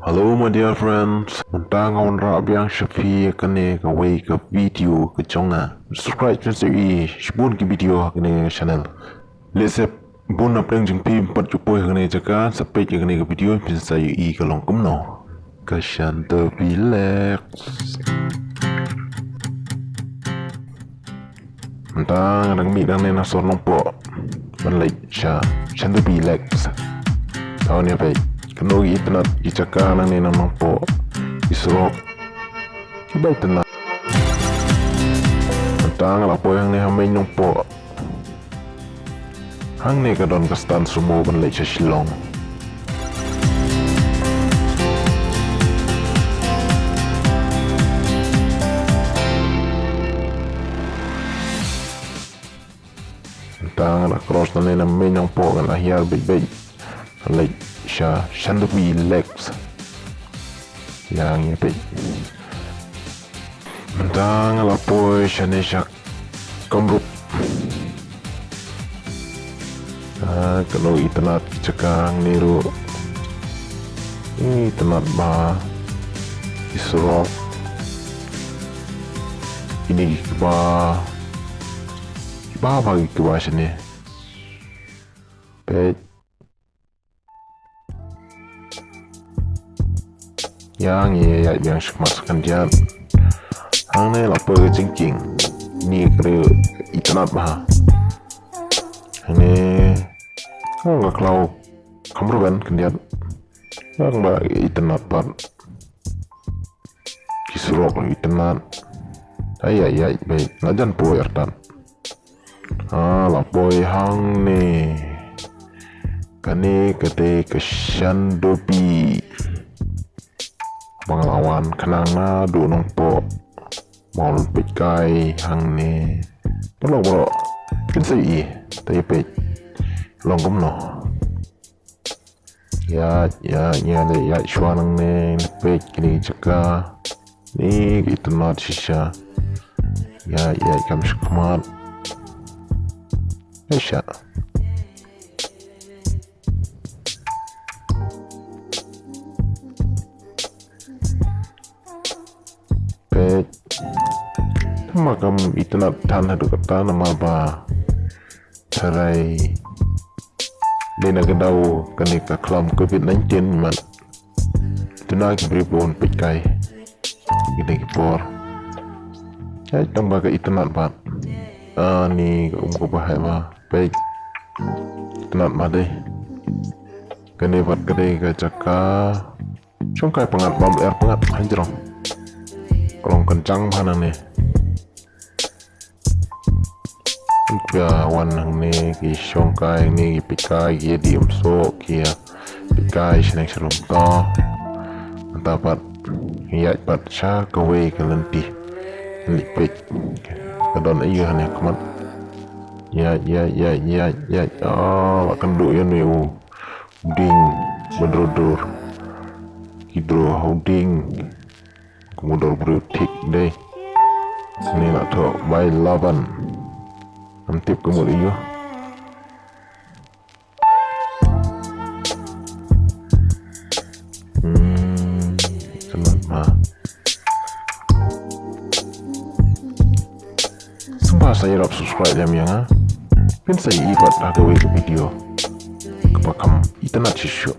Hello my dear friends, muntang on rabiang shafi kane ka way ka video ka chonga. Subscribe to the shibun ki video kane channel. Let's bun na preng jing pi pat ju poi kane jaka sape kane ka video pin sa i ka long kum no. Ka chandubi relax. Muntang dang mi dang ne na son long po. Ban lai chandubi relax. Tahun ya baik. Kano internet icaka nang nina nang po isro kibay tana tang la po yang ne hamay nung po hang ne ka don kastan sumo ban lay sa Shillong tang la cross na nina may nung po kan ahyar big lay chandubi relax yang ya pe mentang la poi shanesha komrup kalau internet cekang niru internet ba isro ini ba bagi kebasan ni pe yang ya yang masukkan dia hang ne la pe jingking ni kre internet bah ne hang cloud kamruban kendian yang ba internet par kisrok internet ai baik ngajan po ertan la poi hang ne kane kate ke chandubi pengalaman kenang na do nong po mau pikai hang ne bro pinsai tai pe longom no ya le ya shwanang ne pe kini jaka ni internet shisha ya kam shkmat Aisha makam internet tan hadu kata nama ba carai dena gedau kani ka klam covid-19 man tuna ki bribon pikai gede ki por ai tang ba ka internet ba ni ko bahai ma baik internet ma deh kani bat gede ka jaka chongkai pengat bam air pengat hanjrong kolong kencang mana nih kaya wanang ni ki shongkai ni ki pikai ki diam so kia pikai seneng serum to dapat hiat pat cha kawe kalenti lipik kadon iya ne kamat ya kenduk ya ni ding bedrodur hidro holding kemudian berutik deh ini nak tahu by laban antip kemudian kenapa sumpah saya rap subscribe jam yang pin saya ibat dah gawe ke video kepakam internet sisyo